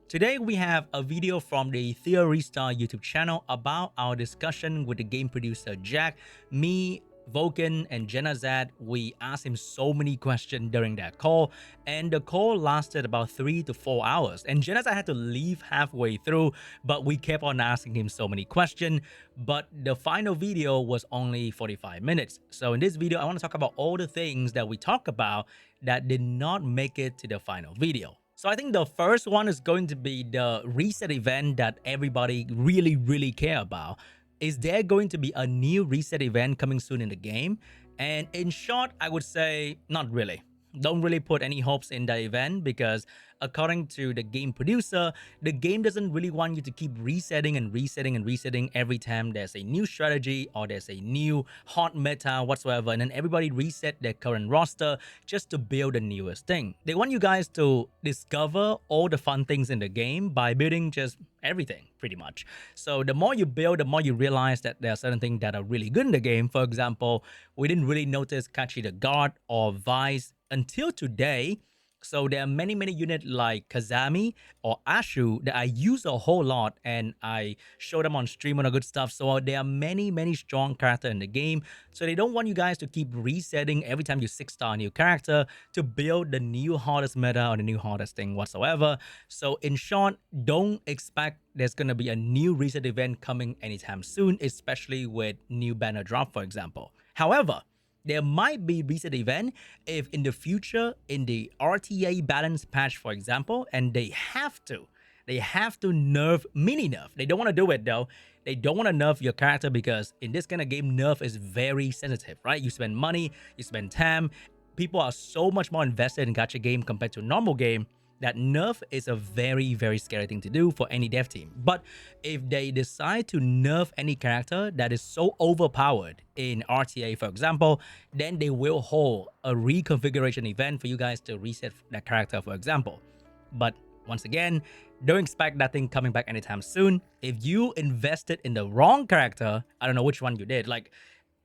Today we have a video from the Theory Star YouTube channel about our discussion with the game producer Jack. Me, Vulcan, and Jenazad, we asked him so many questions during that call, and the call lasted about 3 to 4 hours. And Jenazad had to leave halfway through, but we kept on asking him so many questions. But the final video was only 45 minutes. So in this video, I want to talk about all the things that we talk about that did not make it to the final video. So I think the first one is going to be the reset event that everybody really care about. Is there going to be a new reset event coming soon in the game? And in short, I would say not really. Don't really put any hopes in that event because according to the game producer, the game doesn't really want you to keep resetting every time there's a new strategy or there's a new hot meta whatsoever, and then everybody reset their current roster just to build the newest thing. They want you guys to discover all the fun things in the game by building just everything pretty much. So the more you build, the more you realize that there are certain things that are really good in the game. For example, we didn't really notice Kachi the God or Vice until today. So there are many units like Kazami or Ashu that I use a whole lot, and I show them on stream and all good stuff. So there are many strong characters in the game. So they don't want you guys to keep resetting every time you 6-star a new character to build the new hardest meta or the new hardest thing whatsoever. So in short, don't expect there's going to be a new reset event coming anytime soon, especially with new banner drop, for example. However, there might be reset event if in the future in the RTA balance patch, for example, and they have to nerf, mini nerf. They don't want to do it though. They don't want to nerf your character because in this kind of game, nerf is very sensitive, right? You spend money, you spend time. People are so much more invested in gacha game compared to normal game that nerf is a very scary thing to do for any dev team. But if they decide to nerf any character that is so overpowered in RTA, for example, then they will hold a reconfiguration event for you guys to reset that character, for example. But once again, don't expect that thing coming back anytime soon. If you invested in the wrong character, I don't know which one you did, like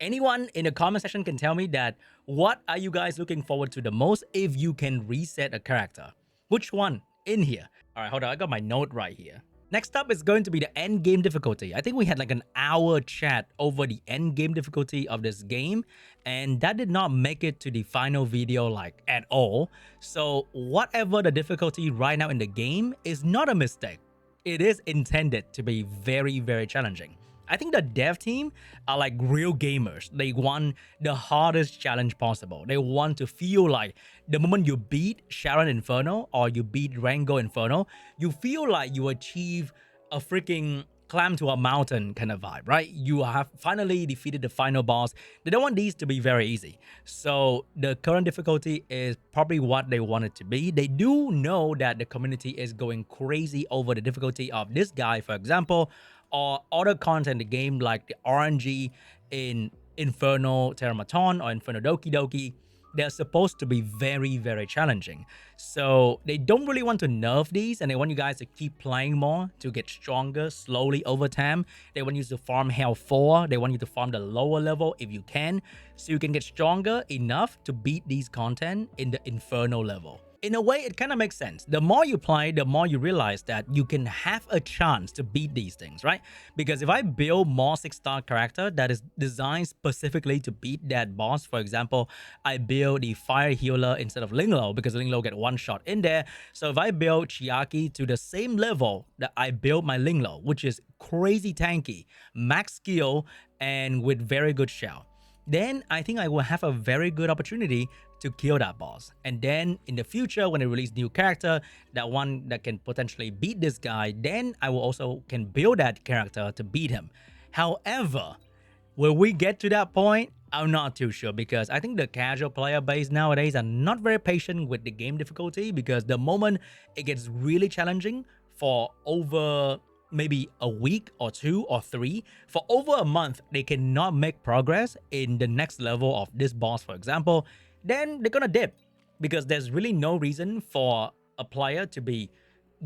anyone in the comment section can tell me that what are you guys looking forward to the most if you can reset a character. Which one in here? All right, hold on. I got my note right here. Next up is going to be the end game difficulty. I think we had like an hour chat over the end game difficulty of this game, and that did not make it to the final video like at all. So whatever the difficulty right now in the game is not a mistake. It is intended to be very challenging. I think the dev team are like real gamers. They want the hardest challenge possible. They want to feel like the moment you beat Sharon Inferno or you beat Rango Inferno, you feel like you achieve a freaking climb to a mountain kind of vibe, right? You have finally defeated the final boss. They don't want these to be very easy. So the current difficulty is probably what they want it to be. They do know that the community is going crazy over the difficulty of this guy, for example, or other content in the game like the RNG in Inferno Terramaton or Inferno Doki Doki. They're supposed to be very challenging. So they don't really want to nerf these, and they want you guys to keep playing more to get stronger slowly over time. They want you to farm Hell 4. They want you to farm the lower level if you can, so you can get stronger enough to beat these content in the Inferno level. In a way, it kind of makes sense. The more you play, the more you realize that you can have a chance to beat these things, right? Because if I build more 6-star character that is designed specifically to beat that boss, for example, I build the fire healer instead of Linglo because Linglo get one shot in there. So if I build Chiaki to the same level that I build my Linglo, which is crazy tanky, max skill, and with very good shell, then I think I will have a very good opportunity to kill that boss. And then in the future, when they release new character, that one that can potentially beat this guy, then I will also can build that character to beat him. However, will we get to that point? I'm not too sure because I think the casual player base nowadays are not very patient with the game difficulty, because the moment it gets really challenging for over maybe a week or 2 or 3, for over a month, they cannot make progress in the next level of this boss, for example, then they're gonna dip, because there's really no reason for a player to be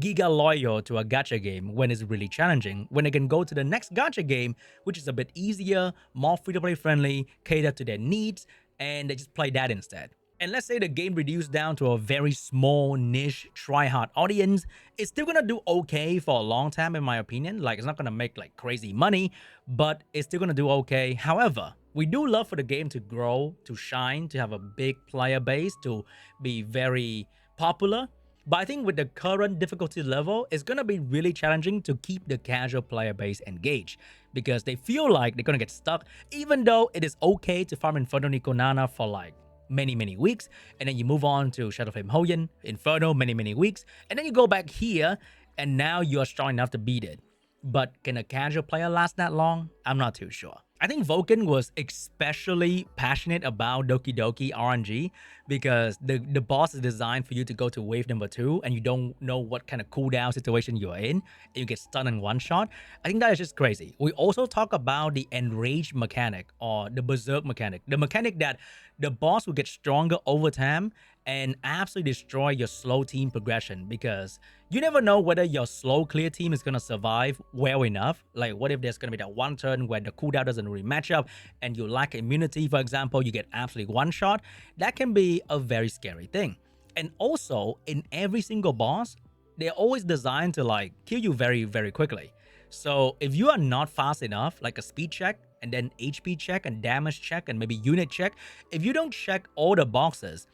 giga loyal to a gacha game when it's really challenging, when they can go to the next gacha game, which is a bit easier, more free-to-play friendly, cater to their needs, and they just play that instead. And let's say the game reduced down to a very small niche try-hard audience, it's still gonna do okay for a long time in my opinion. Like, it's not gonna make like crazy money, but it's still gonna do okay. However, we do love for the game to grow, to shine, to have a big player base, to be very popular. But I think with the current difficulty level, it's gonna be really challenging to keep the casual player base engaged because they feel like they're gonna get stuck, even though it is okay to farm Inferno Nikonana for like many weeks, and then you move on to Shadow Flame Hoyen, Inferno, many weeks, and then you go back here, and now you are strong enough to beat it. But can a casual player last that long? I'm not too sure. I think Vulcan was especially passionate about Doki Doki RNG because the boss is designed for you to go to wave number 2 and you don't know what kind of cooldown situation you're in and you get stunned in one shot. I think that is just crazy. We also talk about the enrage mechanic or the berserk mechanic, the mechanic that the boss will get stronger over time and absolutely destroy your slow team progression because you never know whether your slow clear team is going to survive well enough. Like, what if there's going to be that one turn where the cooldown doesn't really match up and you lack immunity, for example, you get absolutely one shot? That can be a very scary thing. And also, in every single boss, they're always designed to like kill you very quickly. So if you are not fast enough, like a speed check and then HP check and damage check and maybe unit check, if you don't check all the boxes,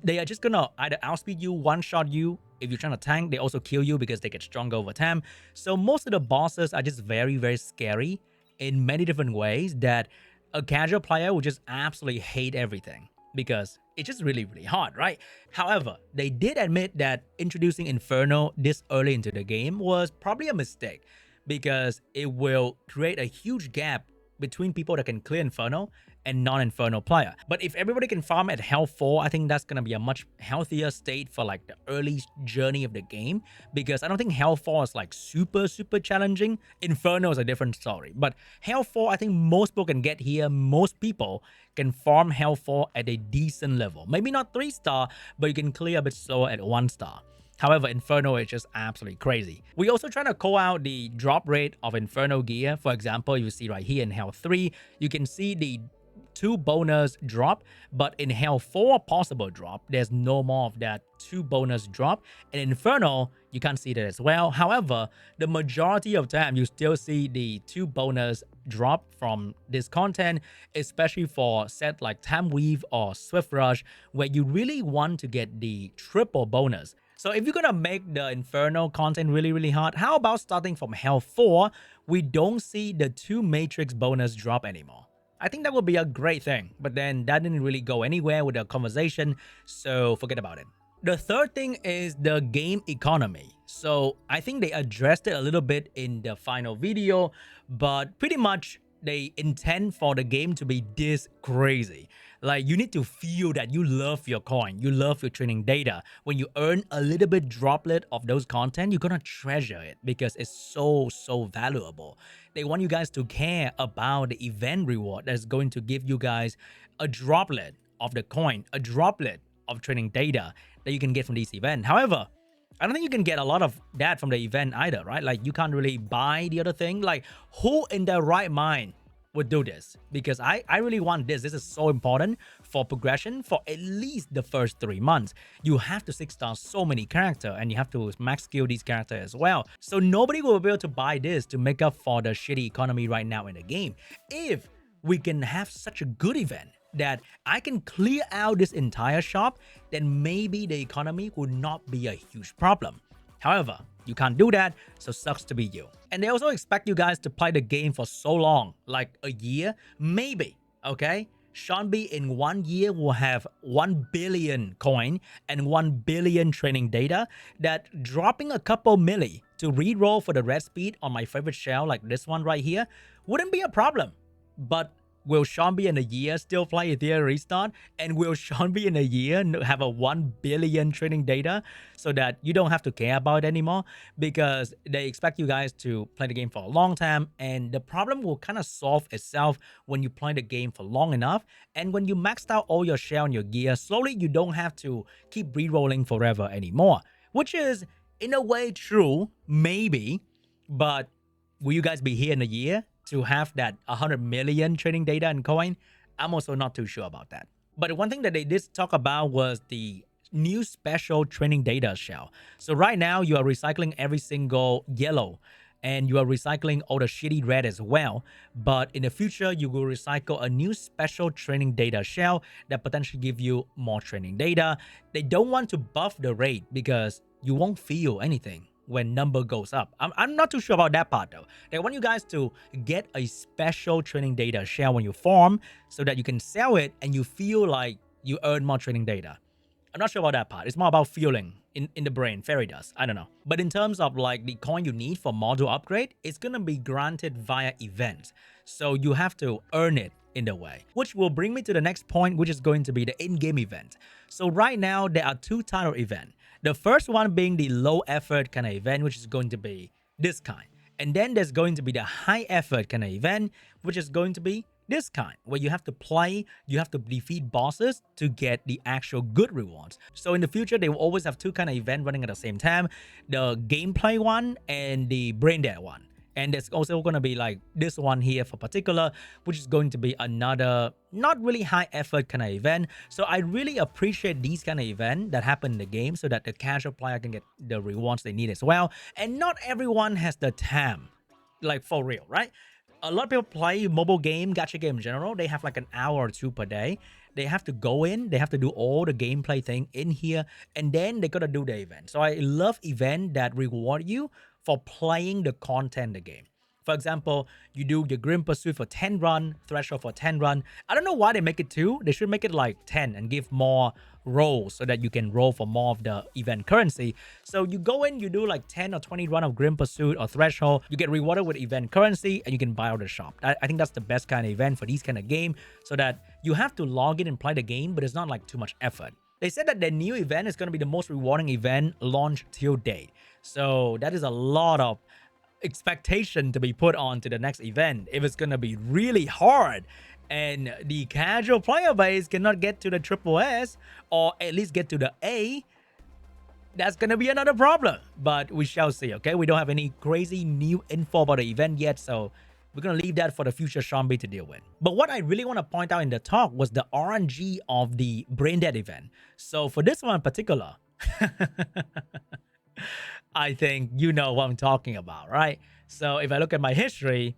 they are just gonna either outspeed you, one-shot you. If you're trying to tank, they also kill you because they get stronger over time. So most of the bosses are just very scary in many different ways that a casual player would just absolutely hate everything because it's just really hard, right? However, they did admit that introducing Inferno this early into the game was probably a mistake because it will create a huge gap between people that can clear Inferno and non-Inferno player. But if everybody can farm at Health 4, I think that's gonna be a much healthier state for like the early journey of the game because I don't think Health 4 is like super challenging. Inferno is a different story. But Health 4, I think most people can get here. Most people can farm Health 4 at a decent level. Maybe not 3-star, but you can clear a bit slower at 1-star. However, Inferno is just absolutely crazy. We also try to call out the drop rate of Inferno gear. For example, you see right here in Health 3, you can see the 2 bonus drop, but in Hell 4 possible drop, there's no more of that 2 bonus drop. In Inferno, you can't see that as well. However, the majority of time, you still see the 2 bonus drop from this content, especially for set like Time Weave or Swift Rush, where you really want to get the triple bonus. So if you're gonna make the Inferno content really hard, how about starting from Hell 4? We don't see the 2 Matrix bonus drop anymore. I think that would be a great thing, but then that didn't really go anywhere with the conversation, so forget about it. The third thing is the game economy. So I think they addressed it a little bit in the final video, but pretty much they intend for the game to be this crazy. Like, you need to feel that you love your coin, you love your training data. When you earn a little bit droplet of those content, you're gonna treasure it because it's so valuable. They want you guys to care about the event reward that's going to give you guys a droplet of the coin, a droplet of training data that you can get from this event. However, I don't think you can get a lot of that from the event either, right? Like, you can't really buy the other thing. Like, who in their right mind would do this? Because I really want this. This is so important for progression for at least the first 3 months. You have to 6-star so many characters and you have to max skill these characters as well. So nobody will be able to buy this to make up for the shitty economy right now in the game. If we can have such a good event that I can clear out this entire shop, then maybe the economy would not be a huge problem. However, you can't do that, so sucks to be you. And they also expect you guys to play the game for so long, like a year, maybe, okay? seanb in 1 year will have 1 billion coin and 1 billion training data, that dropping a couple milli to reroll for the red speed on my favorite shell like this one right here wouldn't be a problem. But will seanb in a year still play Ethereum Restart? And will seanb in a year have a 1 billion training data so that you don't have to care about it anymore? Because they expect you guys to play the game for a long time, and the problem will kind of solve itself when you play the game for long enough. And when you maxed out all your shell and your gear, slowly you don't have to keep re-rolling forever anymore. Which is, in a way, true, maybe, but will you guys be here in a year to have that 100 million trading data and coin? I'm also not too sure about that. But one thing that they did talk about was the new special training data shell. So right now you are recycling every single yellow and you are recycling all the shitty red as well. But in the future, you will recycle a new special training data shell that potentially give you more training data. They don't want to buff the rate because you won't feel anything when number goes up. I'm not too sure about that part though. They want you guys to get a special training data shell when you farm so that you can sell it and you feel like you earn more training data. I'm not sure about that part. It's more about feeling in the brain. Fairy dust. I don't know. But in terms of like the coin you need for module upgrade, it's going to be granted via events. So you have to earn it in the way. Which will bring me to the next point, which is going to be the in-game event. So right now, there are two types of event. The first one being the low effort kind of event, which is going to be this kind. And then there's going to be the high effort kind of event, which is going to be this kind, where you have to play, you have to defeat bosses to get the actual good rewards. So in the future, they will always have two kind of event running at the same time, the gameplay one and the brain dead one. And there's also going to be like this one here for particular, which is going to be another not really high effort kind of event. So I really appreciate these kind of events that happen in the game so that the casual player can get the rewards they need as well. And not everyone has the time, like for real, right? A lot of people play mobile game, gacha game in general. They have like an hour or two per day. They have to go in, they have to do all the gameplay thing in here, and then they gotta do the event. So I love event that reward you for playing the content in the game. For example, you do your Grim Pursuit for 10 run, Threshold for 10 run. I don't know why they make it 2. They should make it like 10 and give more rolls so that you can roll for more of the event currency. So you go in, you do like 10 or 20 run of Grim Pursuit or Threshold. You get rewarded with event currency and you can buy out the shop. I think that's the best kind of event for these kind of game so that you have to log in and play the game, but it's not like too much effort. They said that the new event is going to be the most rewarding event launched till date. So that is a lot of expectation to be put on to the next event if it's gonna be really hard and the casual player base cannot get to the triple S or at least get to the A. That's gonna be another problem, but we shall see. Okay, we don't have any crazy new info about the event yet, so we're gonna leave that for the future seanb to deal with. But what I really want to point out in the talk was the RNG of the brain dead event. So for this one in particular, I think you know what I'm talking about, right? So if I look at my history,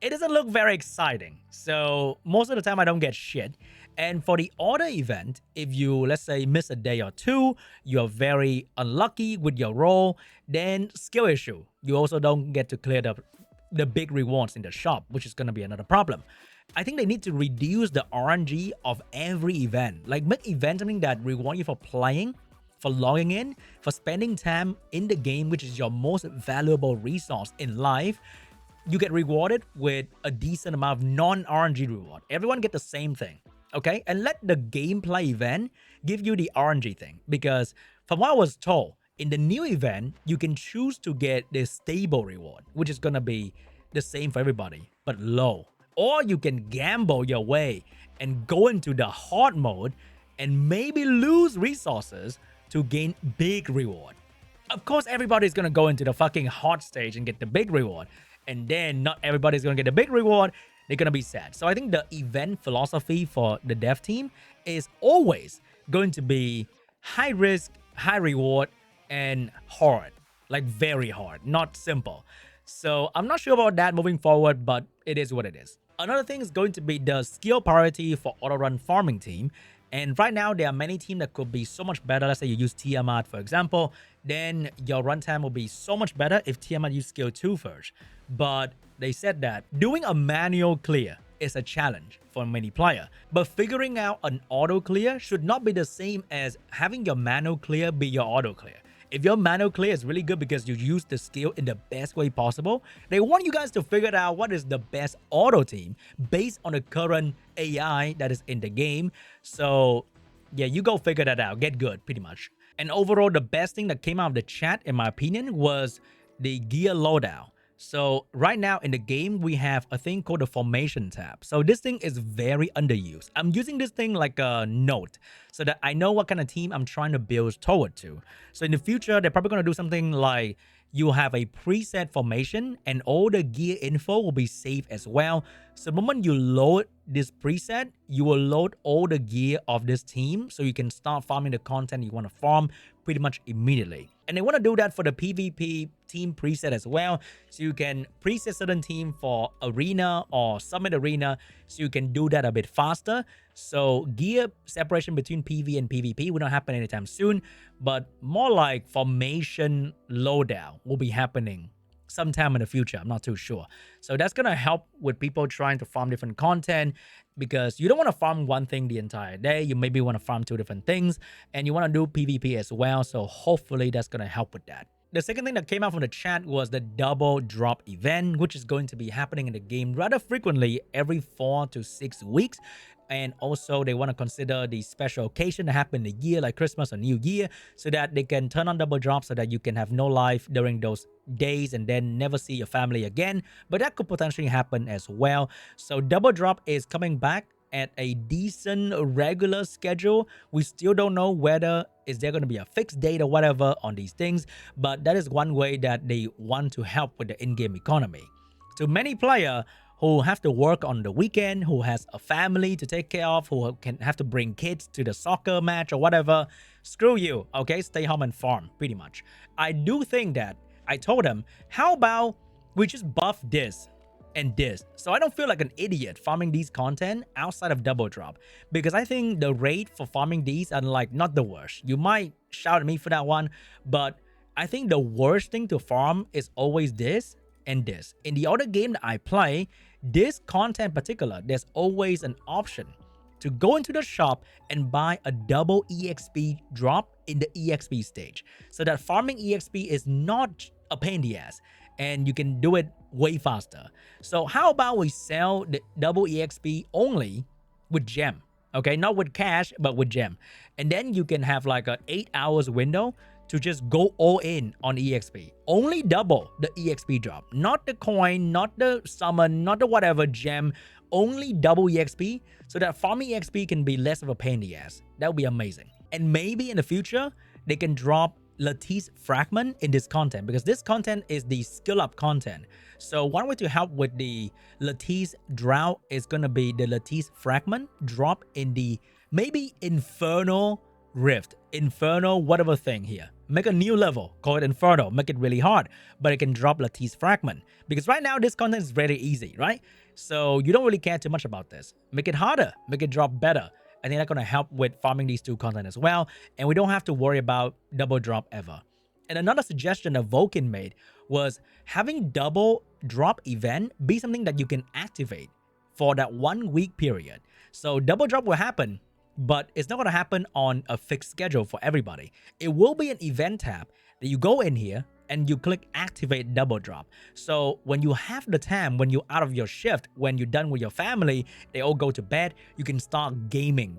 it doesn't look very exciting. So most of the time I don't get shit. And for the order event, if you, let's say, miss a day or two, you're very unlucky with your role, then skill issue. You also don't get to clear the big rewards in the shop, which is going to be another problem. I think they need to reduce the RNG of every event. Like make event something that reward you for playing, for logging in, for spending time in the game, which is your most valuable resource in life. You get rewarded with a decent amount of non-RNG reward. Everyone get the same thing, okay? And let the gameplay event give you the RNG thing. Because from what I was told, in the new event, you can choose to get the stable reward, which is gonna be the same for everybody, but low. Or you can gamble your way and go into the hard mode and maybe lose resources to gain big reward. Of course, everybody's gonna go into the fucking hard stage and get the big reward. And then not everybody's gonna get the big reward. They're gonna be sad. So I think the event philosophy for the dev team is always going to be high risk, high reward, and hard. Like very hard, not simple. So I'm not sure about that moving forward, but it is what it is. Another thing is going to be the skill priority for auto run farming team. And right now, there are many teams that could be so much better. Let's say you use Tiamat, for example. Then your runtime will be so much better if Tiamat use skill 2 first. But they said that doing a manual clear is a challenge for many players. But figuring out an auto clear should not be the same as having your manual clear be your auto clear. If your manual clear is really good because you use the skill in the best way possible, they want you guys to figure out what is the best auto team based on the current AI that is in the game. So yeah, you go figure that out. Get good, pretty much. And overall, the best thing that came out of the chat, in my opinion, was the gear loadout. So right now in the game, we have a thing called the formation tab. So this thing is very underused. I'm using this thing like a note so that I know what kind of team I'm trying to build toward to. So in the future, they're probably going to do something like you have a preset formation and all the gear info will be saved as well. So the moment you load this preset, you will load all the gear of this team so you can start farming the content you want to farm pretty much immediately. And they want to do that for the PvP team preset as well. So you can preset certain team for arena or summit arena so you can do that a bit faster. So gear separation between PV and PvP will not happen anytime soon, but more like formation loadout will be happening sometime in the future. I'm not too sure. So that's going to help with people trying to farm different content, because you don't want to farm one thing the entire day. You maybe want to farm two different things, and you want to do PvP as well. So hopefully that's going to help with that. The second thing that came out from the chat was the double drop event, which is going to be happening in the game rather frequently every 4 to 6 weeks. And also they want to consider the special occasion that happen in the year, like Christmas or New Year, so that they can turn on double drop so that you can have no life during those days and then never see your family again. But that could potentially happen as well. So double drop is coming back at a decent regular schedule. We still don't know whether is there going to be a fixed date or whatever on these things, but that is one way that they want to help with the in-game economy. To many players who have to work on the weekend, who has a family to take care of, who can have to bring kids to the soccer match or whatever, screw you, okay? Stay home and farm, pretty much. I do think that I told them, how about we just buff this and this, so I don't feel like an idiot farming these content outside of double drop, because I think the rate for farming these are like not the worst. You might shout at me for that one, but I think the worst thing to farm is always this and this. In the other game that I play, this content in particular, there's always an option to go into the shop and buy a double EXP drop in the EXP stage, so that farming EXP is not a pain in the ass and you can do it way faster. So how about we sell the double EXP only with gem, okay? Not with cash, but with gem. And then you can have like a 8 hours window to just go all in on EXP. Only double the EXP drop, not the coin, not the summon, not the whatever gem, only double EXP, so that farming EXP can be less of a pain in the ass. That would be amazing. And maybe in the future, they can drop Lattice Fragment in this content, because this content is the skill up content. So one way to help with the Lattice drought is going to be the Lattice Fragment drop in the maybe Inferno Rift, Inferno whatever thing here. Make a new level, call it Inferno, make it really hard, but it can drop Lattice Fragment, because right now this content is very easy, right? So you don't really care too much about this. Make it harder, make it drop better. I think that's going to help with farming these two content as well, and we don't have to worry about double drop ever. And another suggestion that Vulcan made was having double drop event be something that you can activate for that 1 week period. So double drop will happen, but it's not going to happen on a fixed schedule for everybody. It will be an event tab that you go in here and you click activate double drop. So when you have the time, when you're out of your shift, when you're done with your family, they all go to bed, you can start gaming.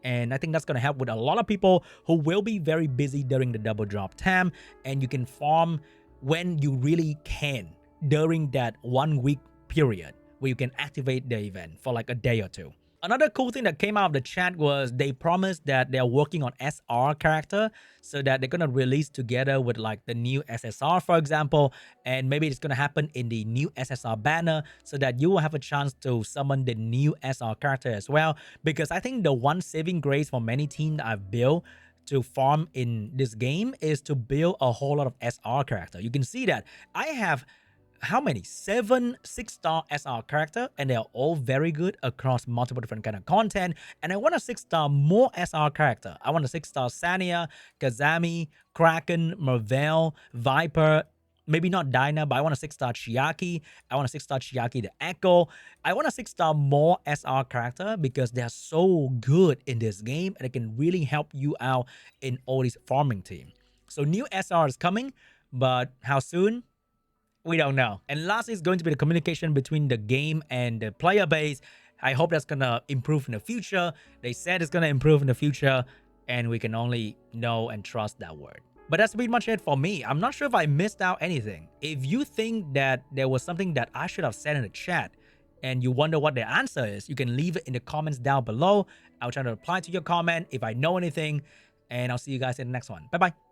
And I think that's going to help with a lot of people who will be very busy during the double drop time, and you can farm when you really can during that 1 week period where you can activate the event for like a day or two. Another cool thing that came out of the chat was they promised that they're working on SR character, so that they're going to release together with like the new SSR, for example, and maybe it's going to happen in the new SSR banner, so that you will have a chance to summon the new SR character as well. Because I think the one saving grace for many teams that I've built to farm in this game is to build a whole lot of SR character. You can see that I have how many? 7 6-star SR character, and they are all very good across multiple different kind of content. And I want a 6-star more SR character. I want a 6-star Sania, Kazami, Kraken, Merveil, Viper, maybe not Dyna, but I want a 6-star Chiaki. I want a 6-star Chiaki the Echo. I want a 6-star more SR character because they're so good in this game and it can really help you out in all these farming team. So new SR is coming, but how soon? We don't know. And lastly is going to be the communication between the game and the player base. I hope that's going to improve in the future. They said it's going to improve in the future, and we can only know and trust that word. But that's pretty much it for me. I'm not sure if I missed out anything. If you think that there was something that I should have said in the chat and you wonder what the answer is, you can leave it in the comments down below. I'll try to reply to your comment if I know anything, and I'll see you guys in the next one. Bye-bye.